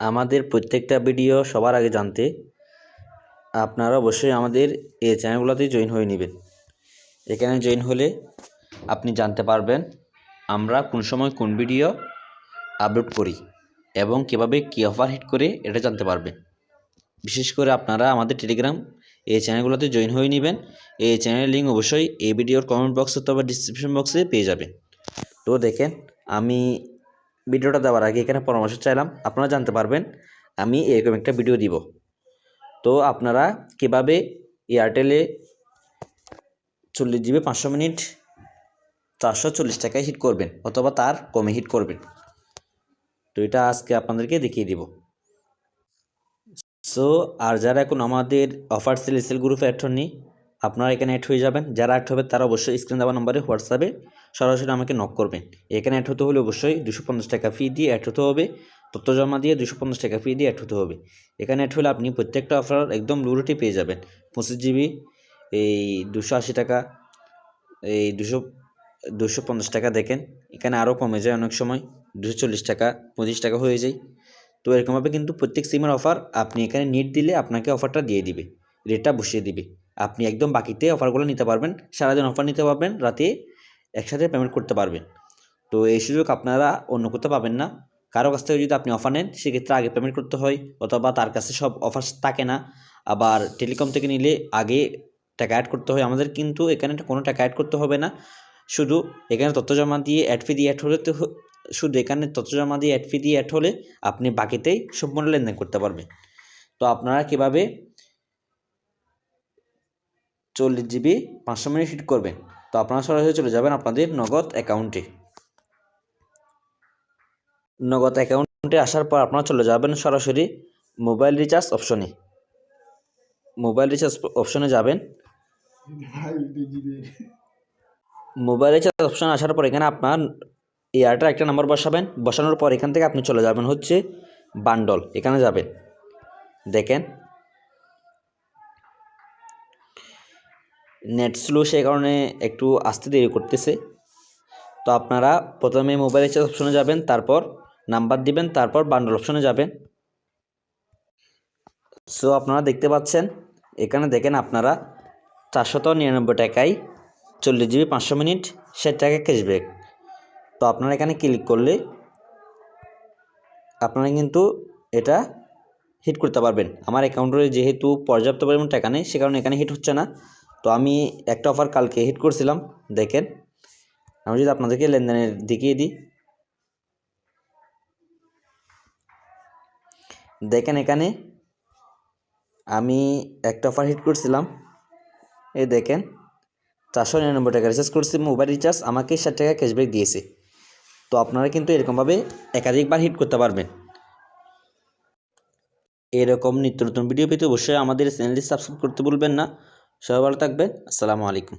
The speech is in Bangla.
আমাদের প্রত্যেকটা ভিডিও সবার আগে জানতে আপনারা অবশ্যই আমাদের এই চ্যানেলগুলোতে জয়েন হয়ে নেবেন। এখানে জয়েন হলে আপনি জানতে পারবেন আমরা কোন সময় কোন ভিডিও আপলোড করি এবং কীভাবে কী অফার হিট করে এটা জানতে পারবেন। বিশেষ করে আপনারা আমাদের টেলিগ্রাম এই চ্যানেলগুলোতে জয়েন হয়ে নেবেন। এই চ্যানেলের লিঙ্ক অবশ্যই এই ভিডিওর কমেন্ট বক্স অথবা ডিসক্রিপশন বক্সে পেয়ে যাবেন। তো দেখেন, আমি ভিডিওটা দেওয়ার আগে এখানে পরামর্শ চাইলাম, আপনারা জানতে পারবেন আমি এরকম একটা ভিডিও দিব। তো আপনারা কীভাবে এয়ারটেলে 40 GB 500 মিনিট 440 টাকায় হিট করবেন অথবা তার কমে হিট করবেন, তো এটা আজকে আপনাদেরকে দেখিয়ে দিব। সো আর যারা এখন আমাদের অফার সেল গ্রুপে অ্যাড হননি, আপনারা এখানে অ্যাড হয়ে যাবেন। যারা অ্যাড হবে তারা অবশ্যই স্ক্রিন দেওয়া নম্বরে হোয়াটসঅ্যাপে সরাসরি আমাকে নক করবেন। এখানে অ্যাড হতে হলে অবশ্যই 250 টাকা ফি দিয়ে অ্যাড হতে হবে। তথ্য জমা দিয়ে 250 টাকা ফি দিয়ে অ্যাড হতে হবে। এখানে অ্যাড হলে আপনি প্রত্যেকটা অফার একদম লো রেটে পেয়ে যাবেন। 25 GB এই 280 টাকা, এই 250 টাকা। দেখেন এখানে আরও কমে যায়, অনেক সময় 240 টাকা 25 টাকা হয়ে যায়। তো এরকমভাবে কিন্তু প্রত্যেক সিমের অফার আপনি এখানে নেট দিলে আপনাকে অফারটা দিয়ে দিবে, রেটটা বসিয়ে দিবে। আপনি একদম বাকিতে অফারগুলো নিতে পারবেন, সারাদিন অফার নিতে পারবেন, রাতে একসাথে পেমেন্ট করতে পারবেন। তো এই সুযোগ আপনারা অন্য কোথাও পাবেন না। কারো কাছ থেকে যদি আপনি অফার নেন সেক্ষেত্রে আগে পেমেন্ট করতে হয়, অথবা তার কাছে সব অফার থাকে না। আবার টেলিকম থেকে নিলে আগে টাকা অ্যাড করতে হয়। আমাদের কিন্তু এখানে কোনো টাকা অ্যাড করতে হবে না, শুধু এখানে তথ্য জমা দিয়ে অ্যাড ফি দিয়ে অ্যাড হলে তো শুধু এখানে তথ্য জমা দিয়ে অ্যাড ফি দিয়ে অ্যাড হলে আপনি বাকিতেই সম্পূর্ণ লেনদেন করতে পারবেন। তো আপনারা কীভাবে 40 GB 500 মিনিট হিট করবেন, তো আপনারা সরাসরি চলে যাবেন আপনাদের নগদ অ্যাকাউন্টে। নগদ অ্যাকাউন্টে আসার পর আপনারা চলে যাবেন সরাসরি মোবাইল রিচার্জ অপশনে। মোবাইল রিচার্জ অপশনে যাবেন। মোবাইল রিচার্জ অপশনে আসার পর এখানে আপনার এয়ারটেল একটা নাম্বার বসাবেন। বসানোর পর এখান থেকে আপনি চলে যাবেন হচ্ছে বান্ডল, এখানে যাবেন। দেখেন নেট স্লো, সেই কারণে একটু আসতে দেরি করতেছে। তো আপনারা প্রথমে মোবাইল রিচার্জ অপশনে যাবেন, তারপর নাম্বার দিবেন, তারপর বান্ডল অপশনে যাবেন। সো আপনারা দেখতে পাচ্ছেন এখানে, দেখেন আপনারা 499 টাকায় 40 GB 500 মিনিট 60 টাকা ক্যাশব্যাক। তো আপনারা এখানে ক্লিক করলে আপনারা কিন্তু এটা হিট করতে পারবেন। আমার অ্যাকাউন্টে যেহেতু পর্যাপ্ত পরিমাণ টাকা নেই, সে কারণে এখানে হিট হচ্ছে না। তো আমি একটা অফার কালকে হিট করছিলাম। দেখেন আমি যদি আপনাদেরকে লেনদেনের দেখিয়ে দিই, দেখেন এখানে আমি একটা অফার হিট করছিলাম। এই দেখেন 499 টাকা রিচার্জ করছি মোবাইল রিচার্জ, আমাকে 60 টাকা ক্যাশব্যাক দিয়েছে। তো আপনারা কিন্তু এরকমভাবে একাধিকবার হিট করতে পারবেন। এরকম নিত্য নতুন ভিডিও পেতে অবশ্যই আমাদের চ্যানেলটি সাবস্ক্রাইব করতে ভুলবেন না। সবাই ভালো থাকবেন। আসসালামু আলাইকুম।